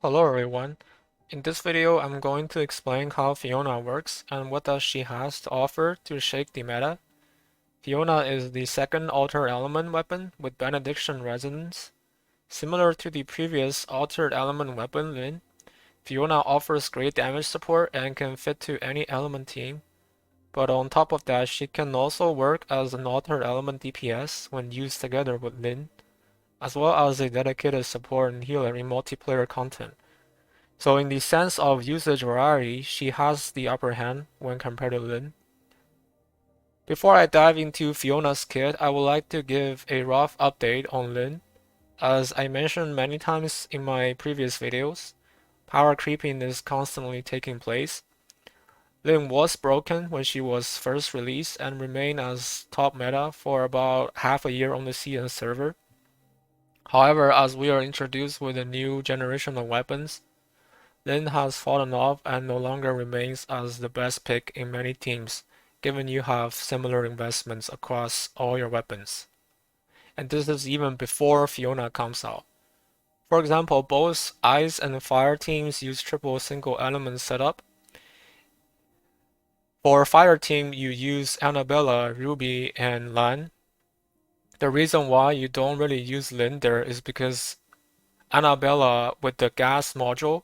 Hello everyone. In this video, I'm going to explain how Fiona works and what does she has to offer to shake the meta. Fiona is the second Altered Element weapon with Benediction Resonance. Similar to the previous Altered Element weapon Lin, Fiona offers great damage support and can fit to any element team. But on top of that, she can also work as an Altered Element DPS when used together with Lin, as well as a dedicated support and healer in multiplayer content. So in the sense of usage variety, she has the upper hand when compared to Lin. Before I dive into Fiona's kit, I would like to give a rough update on Lin. As I mentioned many times in my previous videos, power creeping is constantly taking place. Lin was broken when she was first released and remained as top meta for about half a year on the CN server. However, as we are introduced with a new generation of weapons, Lin has fallen off and no longer remains as the best pick in many teams, given you have similar investments across all your weapons. And this is even before Fiona comes out. For example, both Ice and Fire teams use triple single element setup. For Fire team, you use Annabella, Ruby, and Lan. The reason why you don't really use Lin there is because Annabella with the gas module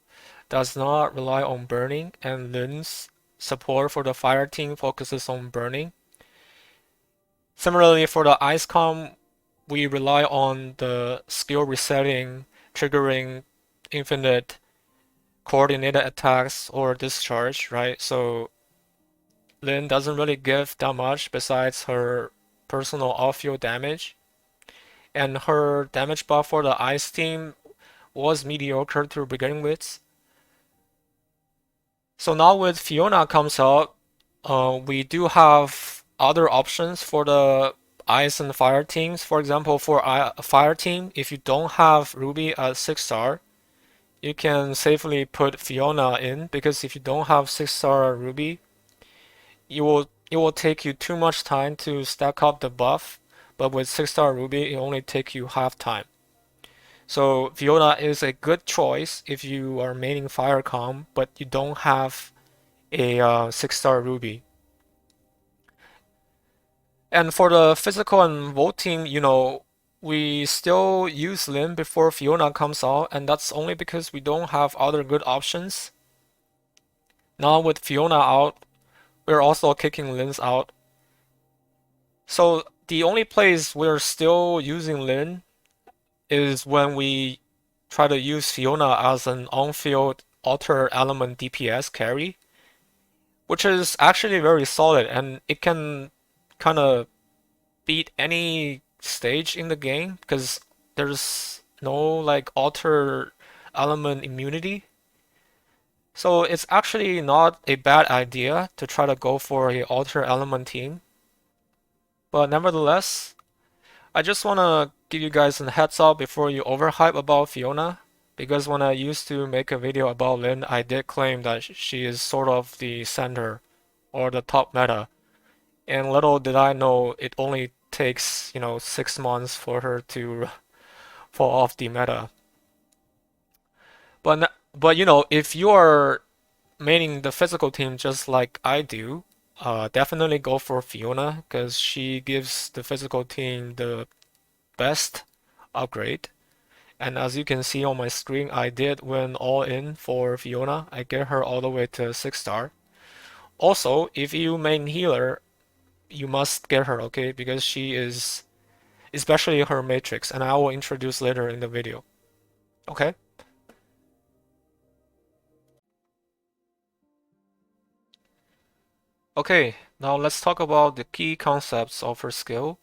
does not rely on burning, and Lin's support for the fire team focuses on burning. Similarly, for the ice com, we rely on the skill resetting, triggering infinite coordinated attacks or discharge, right? So Lin doesn't really give that much besides her personal off-field damage. And her damage buff for the ice team was mediocre to begin with. So now with Fiona comes out, we do have other options for the ice and fire teams. For example, for a fire team, if you don't have Ruby at 6-star, you can safely put Fiona in, because if you don't have 6-star Ruby, it will take you too much time to stack up the buff, but with 6-star Ruby, it only take you half time. So Fiona is a good choice if you are maining Firecom, but you don't have a 6-star Ruby. And for the physical and voting, we still use Lin before Fiona comes out, and that's only because we don't have other good options. Now with Fiona out, we're also kicking Lin's out. So the only place we're still using Lin is when we try to use Fiona as an on-field alter element DPS carry, which is actually very solid, and it can kind of beat any stage in the game because there's no like alter element immunity. So it's actually not a bad idea to try to go for a alter element team. But nevertheless, I just want to give you guys a heads up before you overhype about Fiona, because when I used to make a video about Lin, I did claim that she is sort of the center or the top meta. And little did I know it only takes, 6 months for her to fall off the meta. But if you are maining the physical team just like I do, definitely go for Fiona because she gives the physical team the best upgrade. And as you can see on my screen, I did win all in for Fiona. I get her all the way to 6-star. Also, if you main healer, you must get her, okay? Because she is, especially her matrix, and I will introduce later in the video. Okay? Okay, now let's talk about the key concepts of her skill.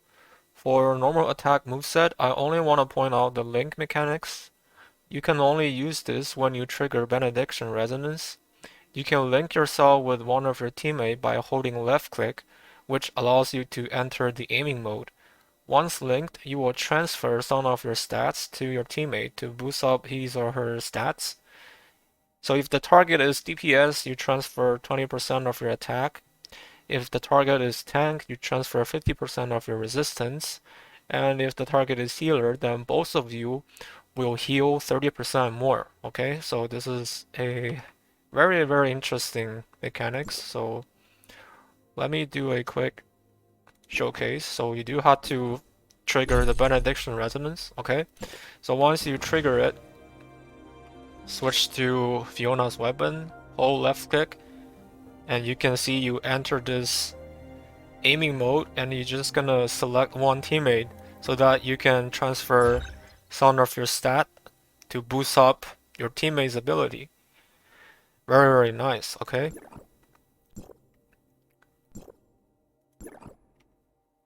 For normal attack moveset, I only want to point out the link mechanics. You can only use this when you trigger Benediction Resonance. You can link yourself with one of your teammates by holding left click, which allows you to enter the aiming mode. Once linked, you will transfer some of your stats to your teammate to boost up his or her stats. So if the target is DPS, you transfer 20% of your attack. If the target is tank, you transfer 50% of your resistance. And if the target is healer, then both of you will heal 30% more. Okay, so this is a very, very interesting mechanics. So let me do a quick showcase. So you do have to trigger the benediction resonance. Okay, so once you trigger it, switch to Fiona's weapon, hold left click, and you can see you enter this aiming mode, and you're just gonna select one teammate so that you can transfer some of your stat to boost up your teammate's ability. Very, very nice. Okay.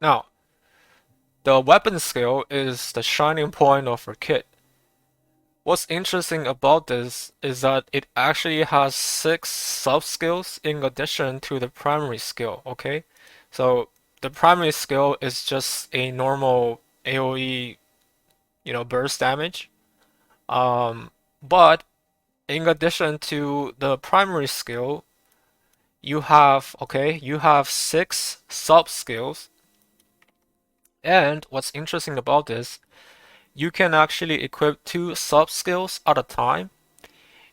Now, the weapon skill is the shining point of her kit. What's interesting about this is that it actually has 6 sub-skills in addition to the primary skill, okay? So the primary skill is just a normal AoE, burst damage. But in addition to the primary skill, you have 6 sub-skills. And what's interesting about this, you can actually equip 2 sub-skills at a time,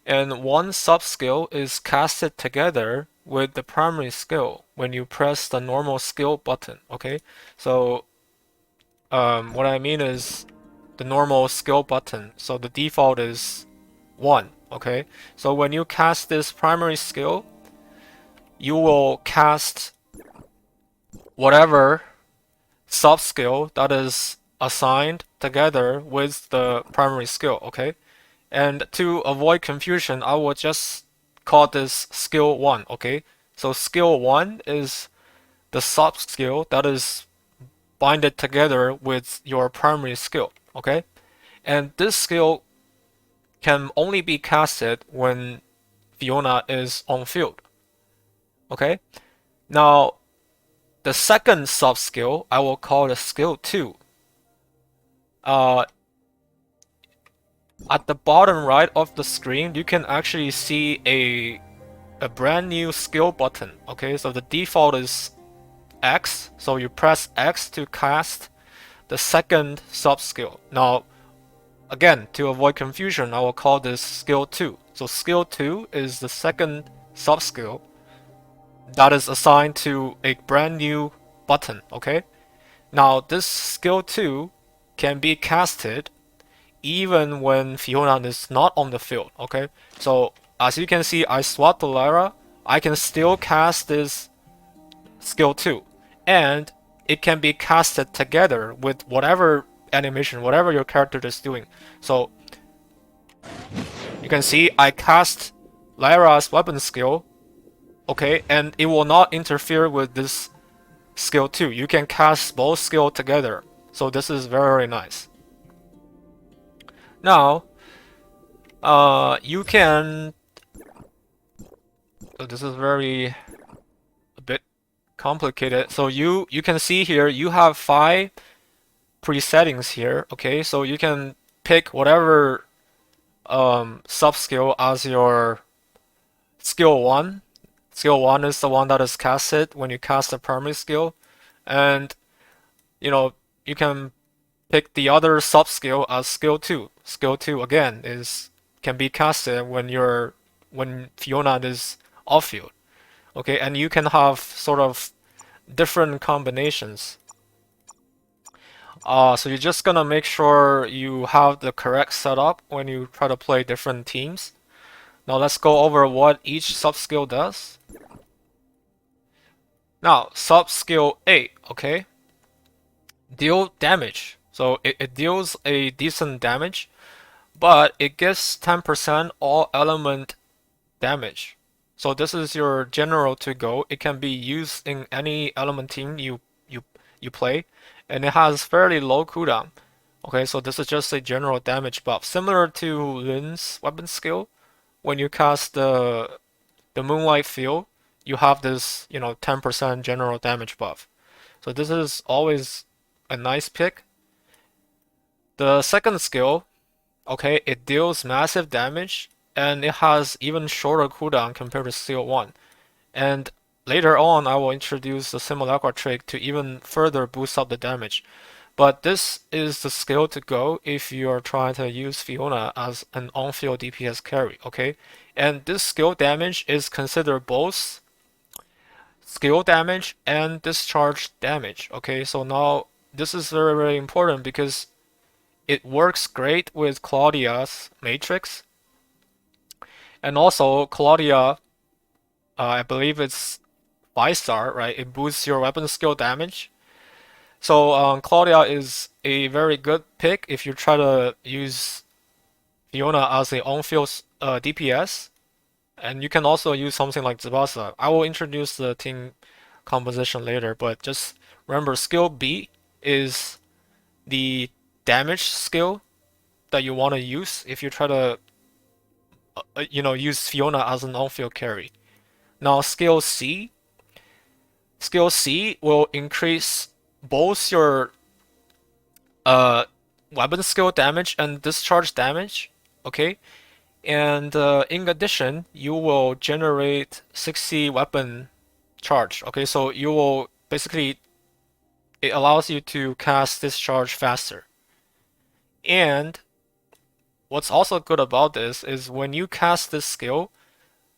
and one sub-skill is casted together with the primary skill when you press the normal skill button, okay? So what I mean is the normal skill button, so the default is 1, okay? So when you cast this primary skill, you will cast whatever sub-skill that is assigned together with the primary skill, okay? And to avoid confusion, I will just call this skill 1, okay? So skill 1 is the sub-skill that is binded together with your primary skill, okay? And this skill can only be casted when Fiona is on field, okay? Now, the second sub-skill, I will call the skill 2. At the bottom right of the screen, you can actually see a brand new skill button. Okay, so the default is X, so you press X to cast the second sub skill. Now, again, to avoid confusion, I will call this skill 2. So skill 2 is the second sub skill that is assigned to a brand new button. Okay, now this skill 2 can be casted even when Fiona is not on the field, okay? So as you can see, I swapped the Lyra, I can still cast this skill 2, and it can be casted together with whatever animation, whatever your character is doing. So you can see I cast Lyra's weapon skill, okay, and it will not interfere with this skill 2. You can cast both skill together. So this is very, very nice. Now, you can. So this is a bit complicated. So you can see here you have 5 presettings here. Okay, so you can pick whatever sub skill as your skill 1. Skill 1 is the one that is casted when you cast a primary skill, and you can pick the other sub skill as skill 2. Skill 2 again can be casted when Fiona is off field. Okay, and you can have sort of different combinations. So you're just gonna make sure you have the correct setup when you try to play different teams. Now let's go over what each sub skill does. Now, sub skill 8, okay? Deal damage. So it deals a decent damage, but it gives 10% all element damage. So this is your general to go. It can be used in any element team you play, and it has fairly low cooldown. Okay, so this is just a general damage buff, similar to Lin's weapon skill. When you cast the Moonlight Field, you have this 10% general damage buff. So this is always a nice pick. The second skill, okay, it deals massive damage, and it has even shorter cooldown compared to skill 1. And later on, I will introduce the Simulacra trick to even further boost up the damage. But this is the skill to go if you are trying to use Fiona as an on-field DPS carry, okay? And this skill damage is considered both skill damage and discharge damage, okay? So now this is very, very important because it works great with Claudia's Matrix. And also, Claudia, I believe it's 5-star, right? It boosts your weapon skill damage. So Claudia is a very good pick if you try to use Fiona as a on-field DPS. And you can also use something like Tsubasa. I will introduce the team composition later, but just remember skill B is the damage skill that you want to use if you try to use Fiona as an on-field carry. Now skill C will increase both your weapon skill damage and discharge damage, okay? And in addition, you will generate 60 weapon charge, okay? So you will basically, it allows you to cast discharge faster. And what's also good about this is when you cast this skill,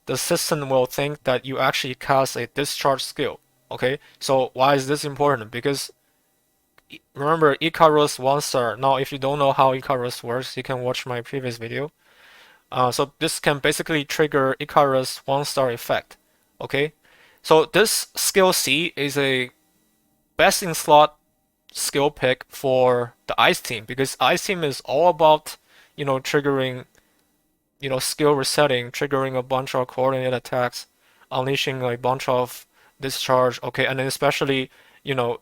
the system will think that you actually cast a discharge skill, okay? So why is this important? Because remember Icarus 1-star. Now if you don't know how Icarus works, you can watch my previous video. So this can basically trigger Icarus 1-star effect, okay? So this skill C is a best in slot skill pick for the Ice team because Ice team is all about, triggering, skill resetting, triggering a bunch of coordinate attacks, unleashing a bunch of discharge, okay, and then especially,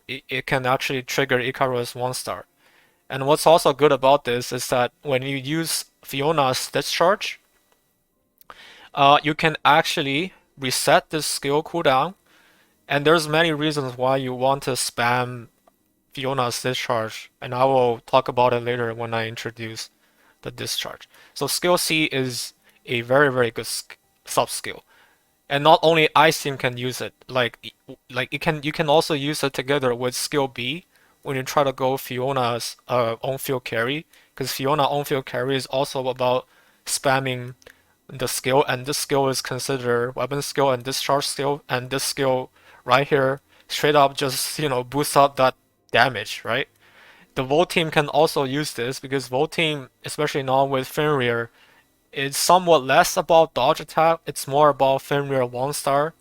it can actually trigger Icarus 1-star. And what's also good about this is that when you use Fiona's discharge, you can actually reset this skill cooldown, and there's many reasons why you want to spam Fiona's discharge, and I will talk about it later when I introduce the discharge. So skill C is a very, very good sub skill. And not only Ice Team can use it, you can also use it together with skill B when you try to go Fiona's on-field carry, because Fiona on-field carry is also about spamming the skill, and this skill is considered weapon skill and discharge skill, and this skill right here straight up just boosts up that damage, right? The Volt team can also use this because Volt team, especially now with Fenrir, is somewhat less about dodge attack. It's more about Fenrir 1-star,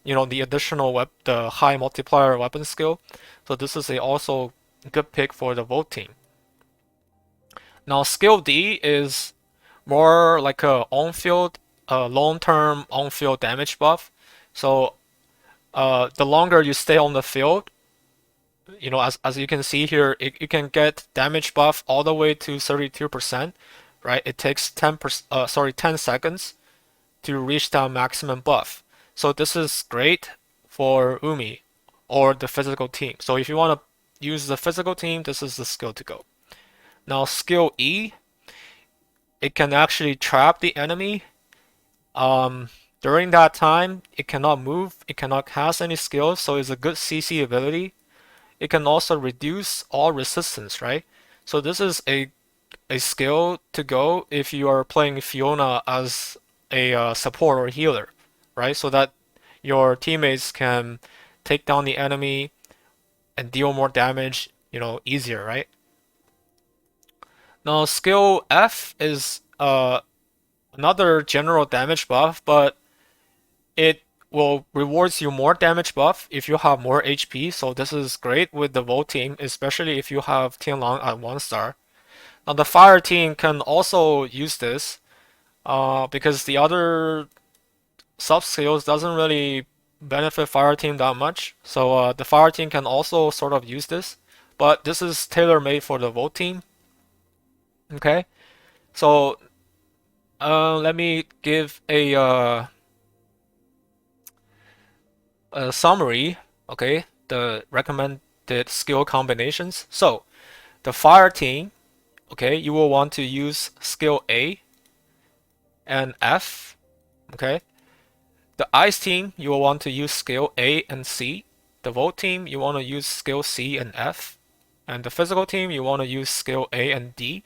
the additional the high multiplier weapon skill. So this is a also good pick for the Volt team. Now skill D is more like a on-field, long-term on-field damage buff. So the longer you stay on the field, as you can see here, you can get damage buff all the way to 32%, right? It takes 10 seconds to reach that maximum buff. So this is great for Umi or the physical team. So if you want to use the physical team, this is the skill to go. Now skill E, it can actually trap the enemy. During that time, it cannot move, it cannot cast any skills, so it's a good CC ability. It can also reduce all resistance, right? So this is a skill to go if you are playing Fiona as a support or healer, right? So that your teammates can take down the enemy and deal more damage, easier, right? Now skill F is another general damage buff, but it will rewards you more damage buff if you have more HP. So this is great with the Volt team, especially if you have Tianlang at 1-star. Now the Fire team can also use this because the other sub skills doesn't really benefit Fire team that much. So the Fire team can also sort of use this, but this is tailor-made for the Volt team. Okay, so let me give a summary, okay, the recommended skill combinations. So the Fire team, okay, you will want to use skill A and F, okay. The Ice team, you will want to use skill A and C. The Volt team, you want to use skill C and F. And the physical team, you want to use skill A and D.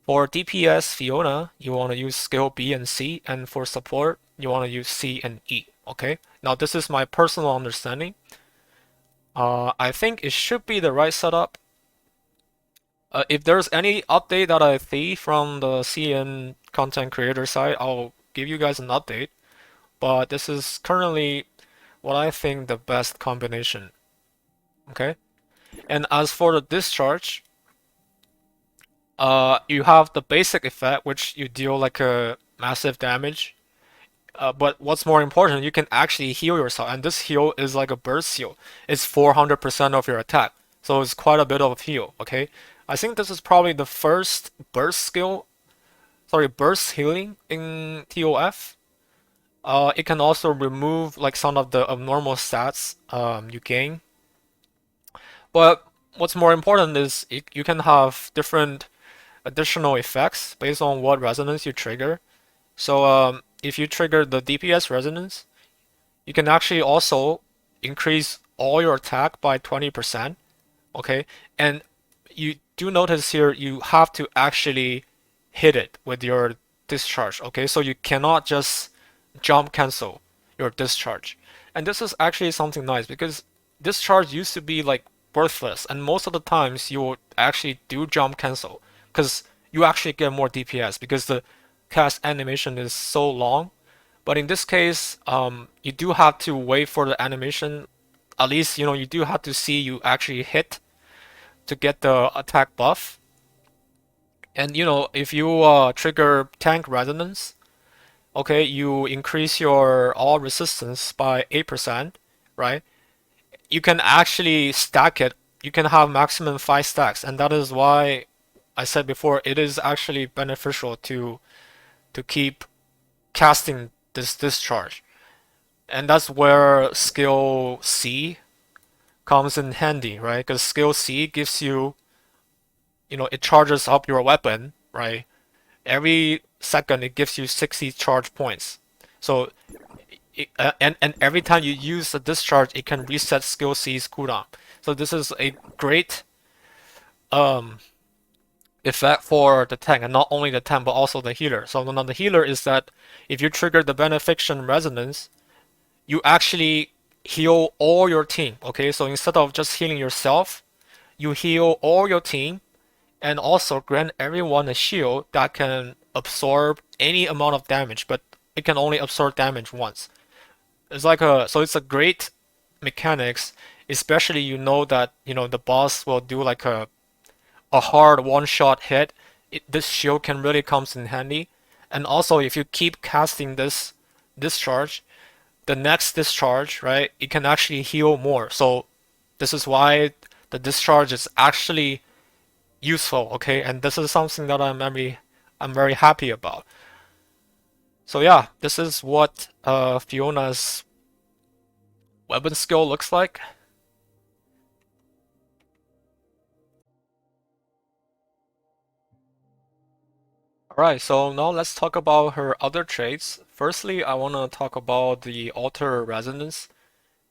For DPS Fiona, you want to use skill B and C, and for support, you want to use C and E. Okay? Now this is my personal understanding. I think it should be the right setup. If there's any update that I see from the CN content creator side, I'll give you guys an update. But this is currently what I think the best combination. Okay? And as for the discharge, you have the basic effect, which you deal like a massive damage. But what's more important, you can actually heal yourself, and this heal is like a burst heal. It's 400% of your attack, so it's quite a bit of heal. Okay, I think this is probably the first burst skill, sorry, burst healing in TOF. It can also remove like some of the abnormal stats you gain. But what's more important is you can have different additional effects based on what resonance you trigger. So if you trigger the DPS resonance, you can actually also increase all your attack by 20%. Okay, and you do notice here you have to actually hit it with your discharge. Okay, so you cannot just jump cancel your discharge. And this is actually something nice because discharge used to be like worthless, and most of the times you will actually do jump cancel because you actually get more DPS because the cast animation is so long. But in this case, you do have to wait for the animation. At least, you do have to see you actually hit to get the attack buff. And if you trigger tank resonance, okay, you increase your all resistance by 8%, right? You can actually stack it. You can have maximum 5 stacks, and that is why I said before it is actually beneficial to keep casting this discharge. And that's where skill C comes in handy, right? Because skill C gives you, it charges up your weapon, right? Every second it gives you 60 charge points. So, and every time you use a discharge, it can reset skill C's cooldown. So this is a great um, effect for the tank, and not only the tank but also the healer. So now the healer is that if you trigger the benefiction resonance, you actually heal all your team. Okay, so instead of just healing yourself, you heal all your team and also grant everyone a shield that can absorb any amount of damage, but it can only absorb damage once. It's a great mechanics, especially that the boss will do like a hard one-shot hit. This shield can really comes in handy. And also if you keep casting this discharge, the next discharge, right, it can actually heal more. So this is why the discharge is actually useful, okay? And this is something that I'm very happy about. So yeah, this is what Fiona's weapon skill looks like. Alright, so now let's talk about her other traits. Firstly, I want to talk about the Alter Resonance.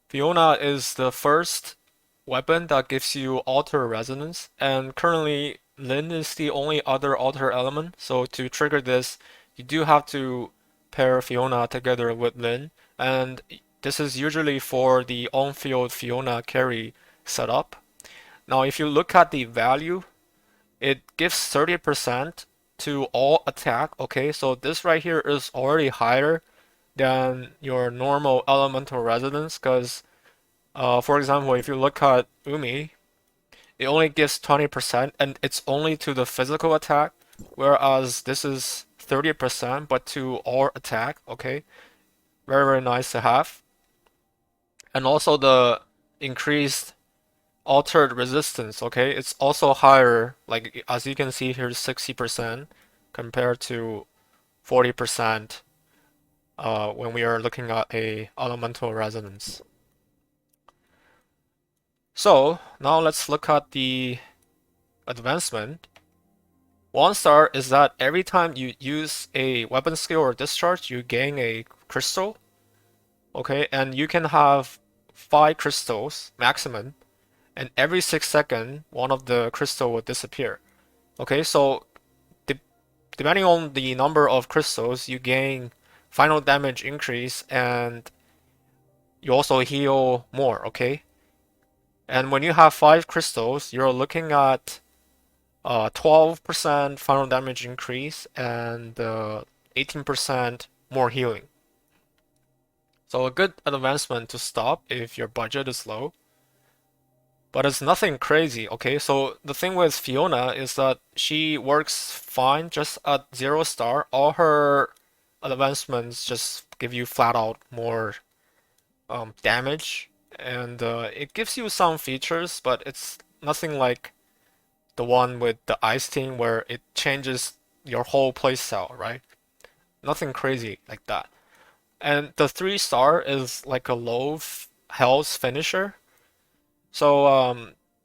Fiona is the first weapon that gives you Alter Resonance, and currently Lin is the only other Alter element, so to trigger this, you do have to pair Fiona together with Lin, and this is usually for the on-field Fiona carry setup. Now, if you look at the value, it gives 30% to all attack, okay? So this right here is already higher than your normal elemental resonance because for example, if you look at Umi, it only gives 20% and it's only to the physical attack, whereas this is 30% but to all attack, okay? Very, very nice to have. And also the increased altered resistance, okay? It's also higher, like as you can see here, 60% compared to 40% when we are looking at a elemental resonance. So now let's look at the advancement. One star is that every time you use a weapon skill or discharge, you gain a crystal. Okay, and you can have 5 crystals maximum. and every 6 seconds, one of the crystal will disappear. Okay, so de depending on the number of crystals, you gain final damage increase, and you also heal more, okay? And when you have 5 crystals, you're looking at 12% final damage increase and 18% more healing. So a good advancement to stop if your budget is low. But it's nothing crazy, okay? So the thing with Fiona is that she works fine just at 0 star. All her advancements just give you flat out more damage, and it gives you some features, but it's nothing like the one with the ice team where it changes your whole playstyle, right? Nothing crazy like that. And the 3 star is like a low health finisher. So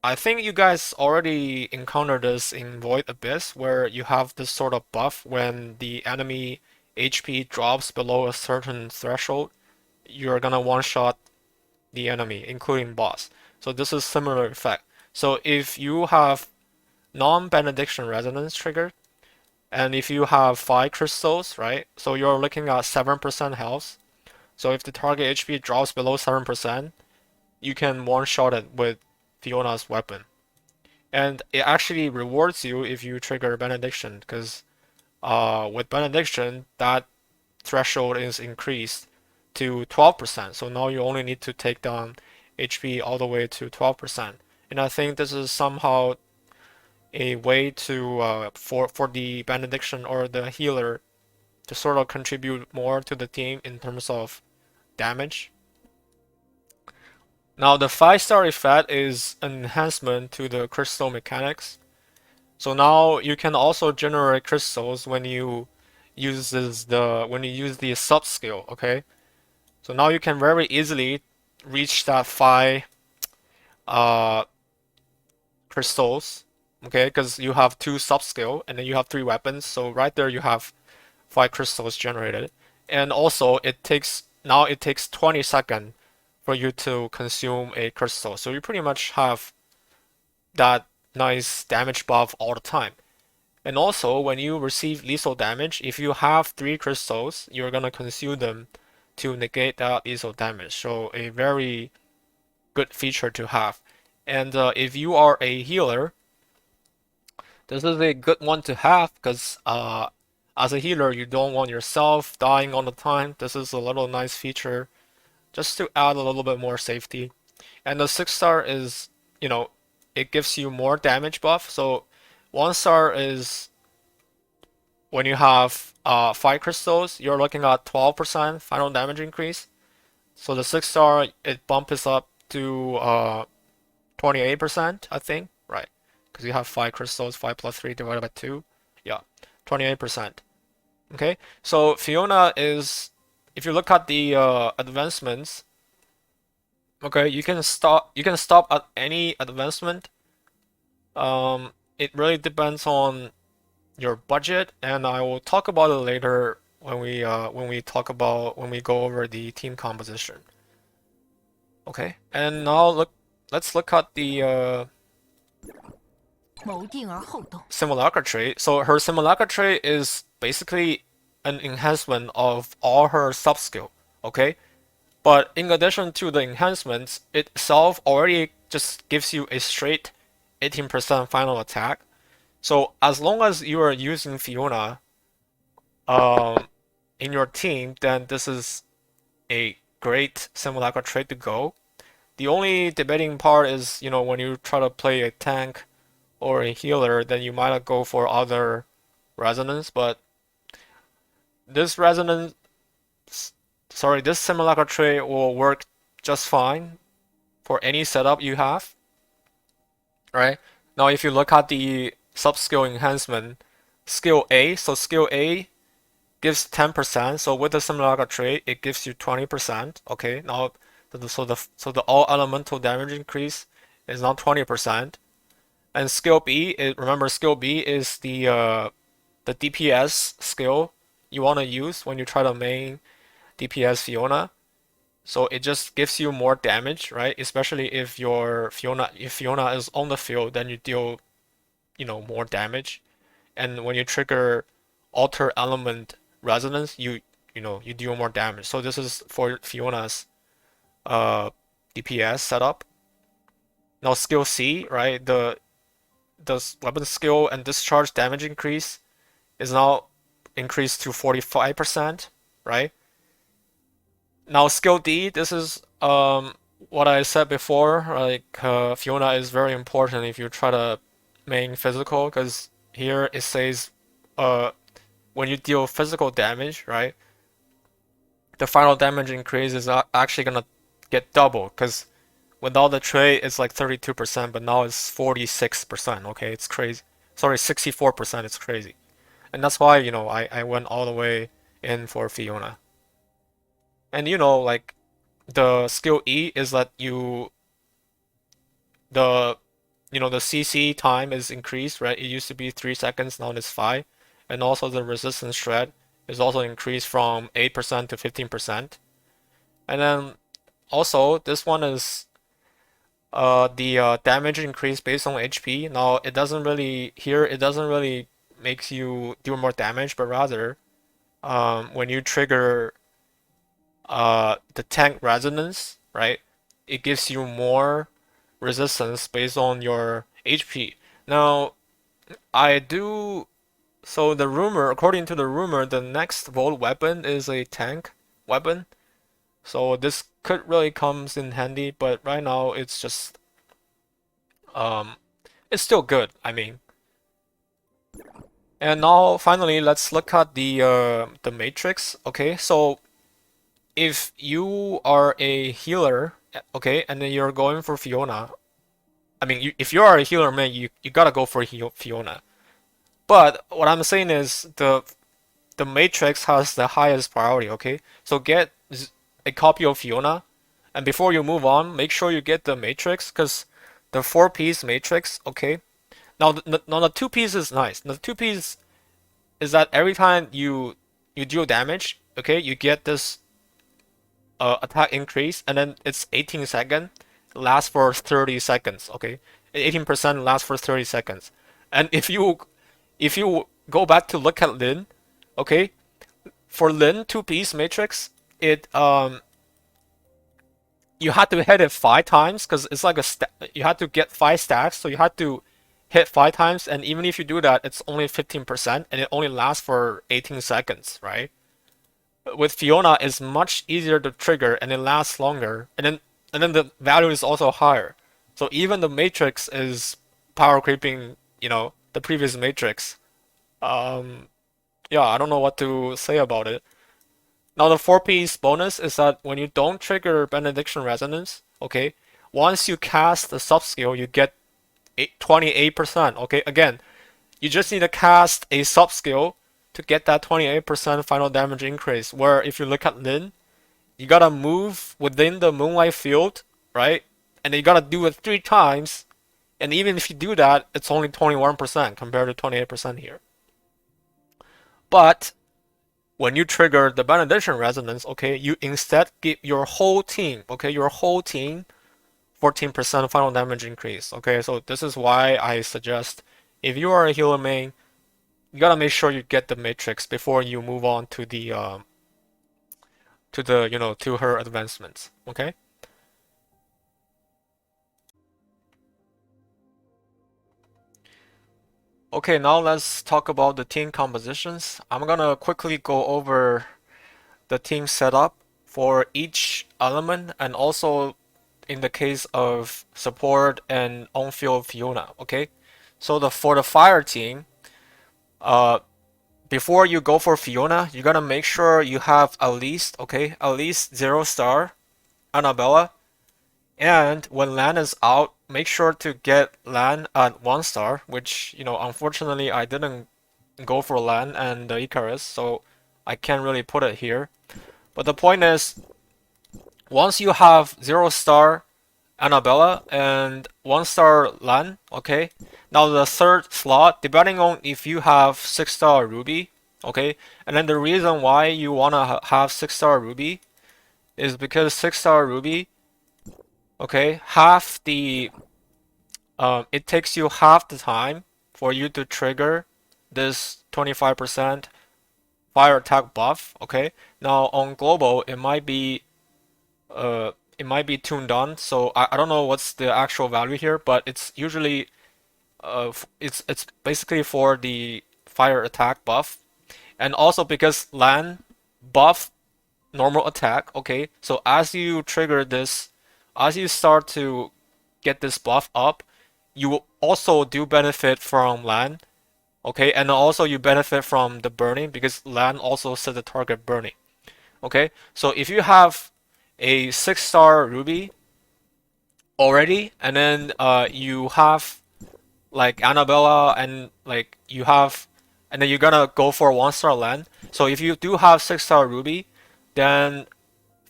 I think you guys already encountered this in Void Abyss, where you have this sort of buff when the enemy HP drops below a certain threshold, you're gonna one-shot the enemy, including boss. So this is similar effect. So if you have non-benediction resonance triggered, and if you have 5 crystals, right? So you're looking at 7% health. So if the target HP drops below 7%, you can one-shot it with Fiona's weapon. And it actually rewards you if you trigger Benediction, because with Benediction, that threshold is increased to 12%. So now you only need to take down HP all the way to 12%. And I think this is somehow a way to for the Benediction or the healer to sort of contribute more to the team in terms of damage. Now the 5-star effect is an enhancement to the crystal mechanics. So now you can also generate crystals when you use the sub skill, okay? So now you can very easily reach that 5 uh, crystals, okay? Because you have 2 sub skill and then you have 3 weapons. So right there you have 5 crystals generated. And also it takes 20 seconds for you to consume a crystal. So you pretty much have that nice damage buff all the time. And also, when you receive lethal damage, if you have 3 crystals, you're gonna consume them to negate that lethal damage. So a very good feature to have. And if you are a healer, this is a good one to have because as a healer, you don't want yourself dying all the time. This is a little nice feature just to add a little bit more safety. And the 6-star is, it gives you more damage buff. So 1-star is when you have 5 crystals, you're looking at 12% final damage increase. So the 6-star, it bumps up to 28%, I think, right? Because you have 5 crystals, 5 plus 3 divided by 2. Yeah, 28%. Okay, so Fiona is, if you look at the advancements, okay, you can stop at any advancement. It really depends on your budget, and I will talk about it later when we go over the team composition. Okay, and now let's look at the Simulacra trait. So her Simulacra trait is basically an enhancement of all her sub skill. Okay, but in addition to the enhancements, it itself already just gives you a straight 18% final attack. So as long as you are using Fiona in your team, then this is a great Simulacra trait to go. The only debating part is, when you try to play a tank or a healer, then you might go for other resonance, but this Simulacra trait will work just fine for any setup you have, right? Now, if you look at the sub-skill enhancement, skill A, so skill A gives 10%, so with the Simulacra trait, it gives you 20%, okay? Now, so the all elemental damage increase is now 20%. And skill B, remember skill B is the DPS skill you want to use when you try to main DPS Fiona. So it just gives you more damage, right? Especially if your Fiona is on the field, then you deal, more damage. And when you trigger alter element resonance, you deal more damage. So this is for Fiona's DPS setup. Now skill C, right? The weapon skill and discharge damage increase is now increased to 45%, right? Now skill D, this is what I said before, like Fiona is very important if you try to main physical, because here it says uh when you deal physical damage, right? The final damage increase is actually gonna get double, because without the trait it's like 32%, but now it's 46%. Okay, it's crazy. Sorry, 64%. It's crazy, and that's why I went all the way in for Fiona. And like the skill E is that the the CC time is increased, right? It used to be 3 seconds, now it's 5, and also the resistance shred is also increased from 8% to 15%. And then also this one is the damage increase based on HP. Now it doesn't really makes you do more damage, but rather when you trigger the tank resonance, right? It gives you more resistance based on your HP. Now, I do. So according to the rumor, the next Volt weapon is a tank weapon. So this could really comes in handy, but right now it's just um, it's still good. I mean, and now finally let's look at the matrix. Okay, so if you are a healer, okay, and then you're going for Fiona, I mean, if you are a healer, man, you gotta go for Fiona. But what I'm saying is the Matrix has the highest priority. Okay, so get a copy of Fiona, and before you move on, make sure you get the Matrix, because the four-piece Matrix. Okay, now the two-piece is nice. The two-piece is that every time you deal damage, okay, you get this attack increase, and then it's 18 seconds, lasts for 30 seconds. Okay, 18% lasts for 30 seconds. And if you go back to look at Lin, okay, for Lin two-piece matrix, it you had to hit it 5 times, because it's like you had to get 5 stacks, so you had to hit 5 times, and even if you do that, it's only 15%, and it only lasts for 18 seconds, right? With Fiona, it's much easier to trigger and it lasts longer, and then the value is also higher. So even the matrix is power creeping, the previous matrix. Um, yeah, I don't know what to say about it. Now the four-piece bonus is that when you don't trigger benediction resonance, okay, once you cast the sub skill, you get 28%. Okay, again, you just need to cast a sub skill to get that 28% final damage increase. Where if you look at Lin, you gotta move within the moonlight field, right? And you gotta do it 3 times. And even if you do that, it's only 21% compared to 28% here. But when you trigger the benediction resonance, okay, you instead give your whole team, okay, 14% final damage increase. Okay, so this is why I suggest if you are a healer main, you gotta make sure you get the matrix before you move on to to her advancements. Okay. Okay, now let's talk about the team compositions. I'm gonna quickly go over the team setup for each element, and also in the case of support and on-field Fiona. Okay, so for the fire team, uh, before you go for Fiona, you gotta make sure you have at least 0-star Annabella. And when Lan is out, make sure to get Lan at 1-star, which, unfortunately I didn't go for Lan and the Icarus, so I can't really put it here. But the point is, once you have 0-star Annabella and 1-star Lan, okay, now the third slot, depending on if you have 6-star Ruby, okay, and then the reason why you wanna have 6-star Ruby is because 6-star Ruby, okay, half the it takes you half the time for you to trigger this 25% fire attack buff, okay? Now on global it might be tuned on, so I don't know what's the actual value here, but it's usually it's basically for the fire attack buff. And also because LAN buff normal attack, okay? So as you trigger this, as you start to get this buff up, you also do benefit from LAN, okay? And also you benefit from the burning because LAN also set the target burning, okay? So if you have a 6-star Ruby already, and then you have like Annabella and like you have, and then you're gonna go for 1-star LAN. So if you do have 6-star Ruby, then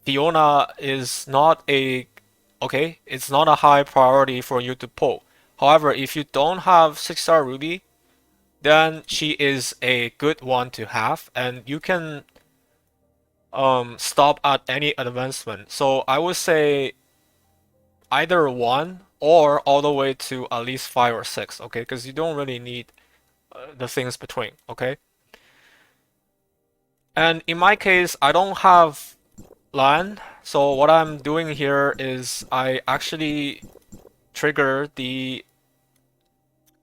Fiona is not a okay, it's not a high priority for you to pull. However, if you don't have 6-star Ruby, then she is a good one to have, and you can stop at any advancement. So I would say either 1 or all the way to at least 5 or 6, okay? Because you don't really need the things between, okay? And in my case, I don't have LAN, so what I'm doing here is I actually trigger the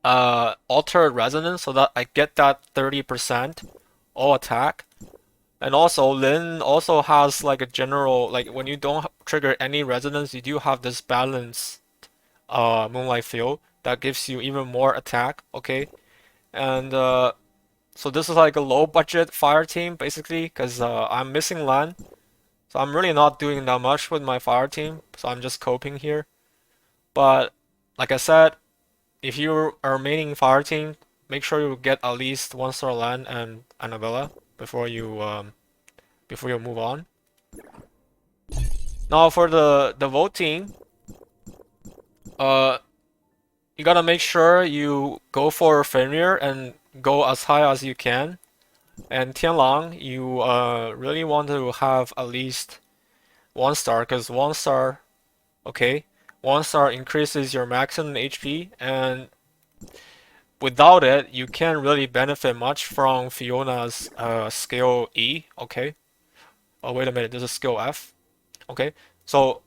altered resonance so that I get that 30% all attack. And also Lin also has like a general, like when you don't trigger any resonance, you do have this balanced Moonlight Field that gives you even more attack, okay? And so this is like a low budget fire team basically because I'm missing LAN. So I'm really not doing that much with my fire team, so I'm just coping here. But like I said, if you are maining fire team, make sure you get at least 1-star LAN and Annabella before you move on. Now for the vote team, uh you gotta make sure you go for Fenrir and go as high as you can. And Tianlang, you really want to have at least 1-star, because 1-star, okay, 1-star increases your maximum HP, and without it, you can't really benefit much from Fiona's skill E, okay? Oh, wait a minute, this is skill F, okay? So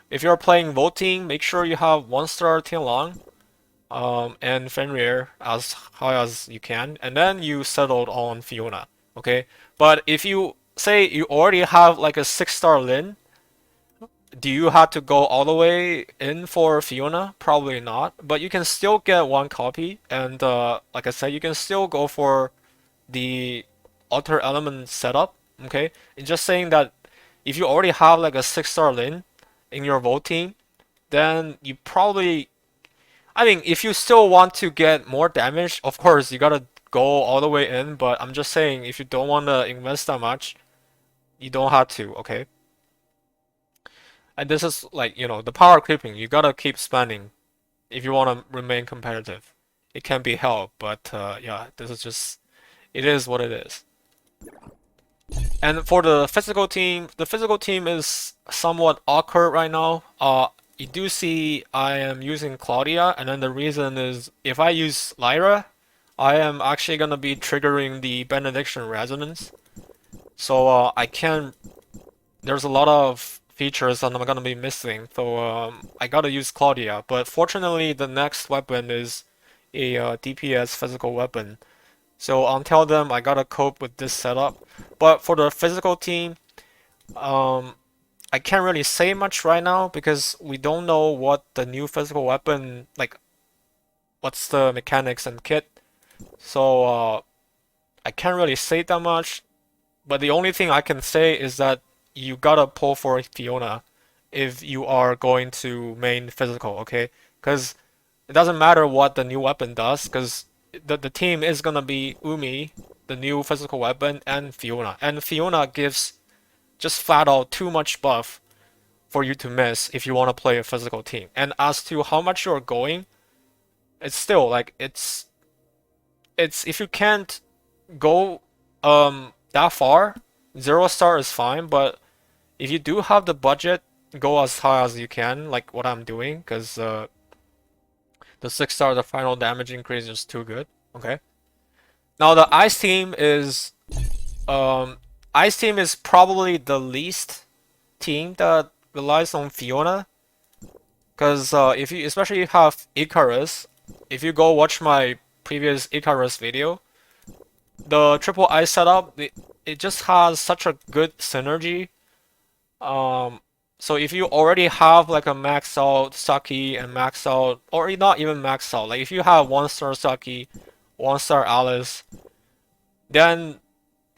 if you're playing voting, make sure you have 1-star Tianlang and Fenrir as high as you can, and then you settled on Fiona, okay? But if you say you already have like a 6-star Lin, do you have to go all the way in for Fiona? Probably not, but you can still get one copy, and like I said, you can still go for the alter element setup, okay? It's just saying that if you already have like a 6-star Lin in your vote team, then you probably, I mean, if you still want to get more damage, of course, you gotta go all the way in, but I'm just saying, if you don't want to invest that much, you don't have to, okay? And this is like, you know, the power creeping, you gotta keep spending if you want to remain competitive. It can be helped, but yeah, this is just, it is what it is. And for the physical team is somewhat awkward right now. You do see I am using Claudia, and then the reason is if I use Lyra, I am actually gonna be triggering the Benediction Resonance. So I can, there's a lot of features that I'm gonna be missing, so I gotta use Claudia. But fortunately, the next weapon is a DPS physical weapon. So until then, I gotta cope with this setup. But for the physical team, I can't really say much right now because we don't know what the new physical weapon, like, what's the mechanics and kit. So I can't really say that much. But the only thing I can say is that you gotta pull for Fiona if you are going to main physical, okay? Because it doesn't matter what the new weapon does, because the team is gonna be Umi, the new physical weapon, and Fiona. And Fiona gives just flat out too much buff for you to miss if you want to play a physical team. And as to how much you're going, it's still like it's if you can't go that far, 0-star is fine, but if you do have the budget, go as high as you can, like what I'm doing, because the 6-star, the final damage increase is too good. Okay. Now the um Ice team is probably the least team that relies on Fiona, because if you especially have Icarus, if you go watch my previous Icarus video, the triple ice setup, it just has such a good synergy. So if you already have like a max out Saki and max out, or not even max out, like if you have 1-star Saki, 1-star Alice, then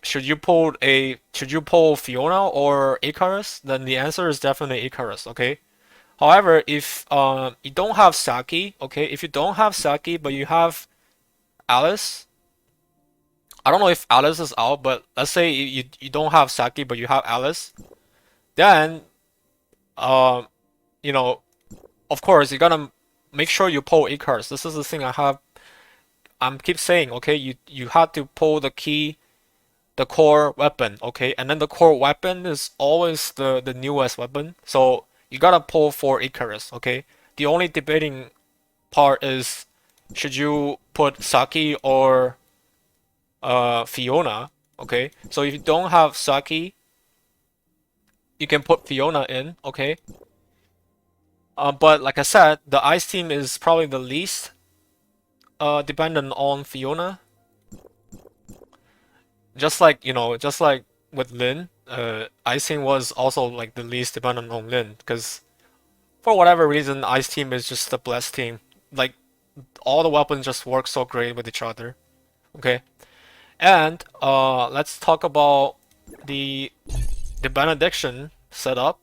should you pull Fiona or Icarus? Then the answer is definitely Icarus, okay? However, if you don't have Saki, okay, if you don't have Saki but you have Alice, I don't know if Alice is out, but let's say you don't have Saki but you have Alice, then um you know, of course you gotta make sure you pull Icarus. This is the thing I'm keep saying, okay, you have to pull the core weapon, okay, and then the core weapon is always the newest weapon, so you gotta pull for Icarus, okay. The only debating part is should you put Saki or Fiona, okay. So if you don't have Saki, you can put Fiona in, okay. But like I said, the Ice team is probably the least dependent on Fiona. Just like, just like with Lin, Ice team was also like the least dependent on Lin, because for whatever reason, Ice team is just the blessed team. Like all the weapons just work so great with each other. Okay, and let's talk about the benediction setup.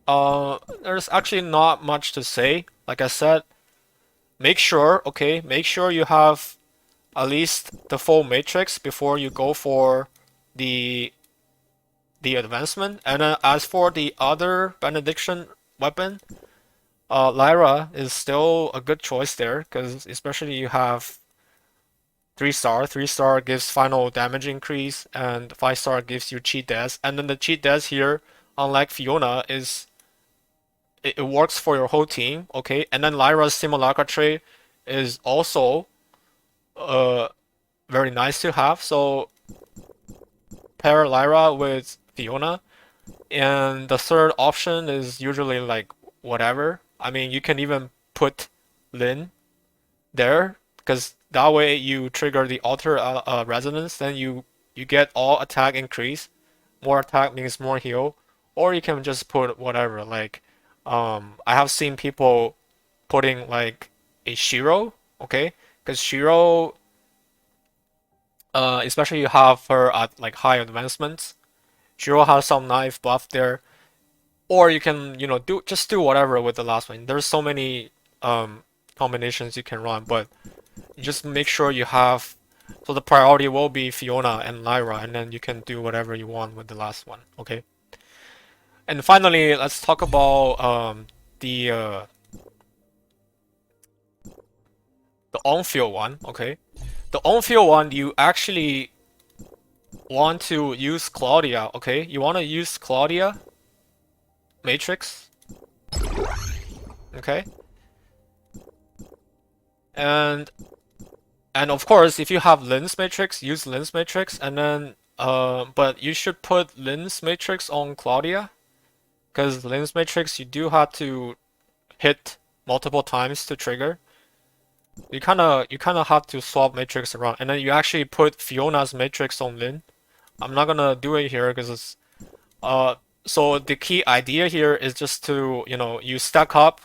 There's actually not much to say. Like I said, make sure you have at least the full matrix before you go for the advancement. And as for the other benediction weapon, Lyra is still a good choice there, because especially you have 3-star. 3-star gives final damage increase, and 5-star gives you cheat death. And then the cheat death here, unlike Fiona, is it works for your whole team, okay? And then Lyra's Simulacra trait is also very nice to have. So pair Lyra with Fiona, and the third option is usually like whatever. I mean, you can even put Lin there, because that way you trigger the alter resonance, then you get all attack increase. More attack means more heal, or you can just put whatever. Like, I have seen people putting like a Shiro, okay, because Shiro, especially you have her at like high advancements. Shiro has some knife buff there, or you can do whatever with the last one. There's so many combinations you can run, but just make sure you have, so the priority will be Fiona and Lyra, and then you can do whatever you want with the last one, okay? And finally, let's talk about the on-field one, okay? The on-field one, you actually want to use Claudia, okay? You want to use Claudia Matrix, okay? And of course, if you have Lens Matrix, use Lens Matrix, and then but you should put Lens Matrix on Claudia, because Lens Matrix you do have to hit multiple times to trigger. You kinda have to swap Matrix around, and then you actually put Fiona's Matrix on Lin. I'm not gonna do it here because it's so the key idea here is just to you stack up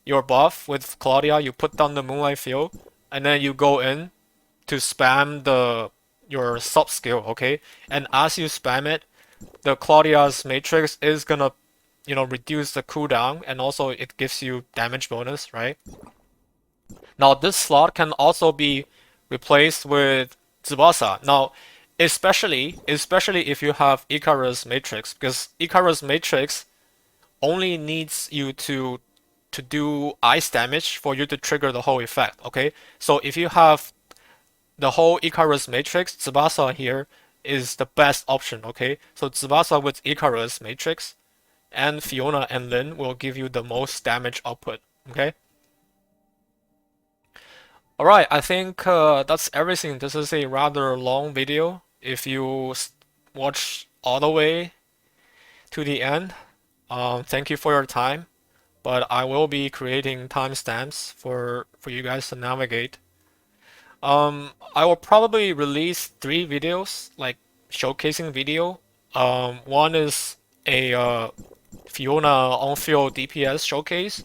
your buff with Claudia, you put down the Moonlight Field, and then you go in to spam your sub skill, okay? And as you spam it, the Claudia's Matrix is gonna reduce the cooldown, and also it gives you damage bonus, right? Now this slot can also be replaced with Tsubasa. Now, especially if you have Icarus Matrix, because Icarus Matrix only needs you to do ice damage for you to trigger the whole effect, okay? So if you have the whole Icarus Matrix, Tsubasa here is the best option, okay? So Tsubasa with Icarus Matrix and Fiona and Lin will give you the most damage output, okay? Alright, I think that's everything. This is a rather long video. If you watch all the way to the end, thank you for your time. But I will be creating timestamps for you guys to navigate. I will probably release 3 videos, like showcasing video. One is a Fiona on-field DPS showcase.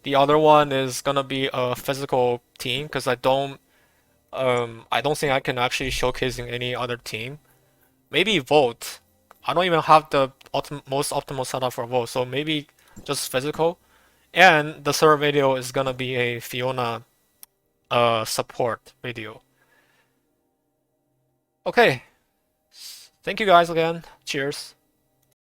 The other one is gonna be a physical team because I don't think I can actually showcasing any other team. Maybe Volt. I don't even have the most optimal setup for Volt, so maybe just physical. And the third video is gonna be a Fiona support video. Okay, thank you guys again. Cheers.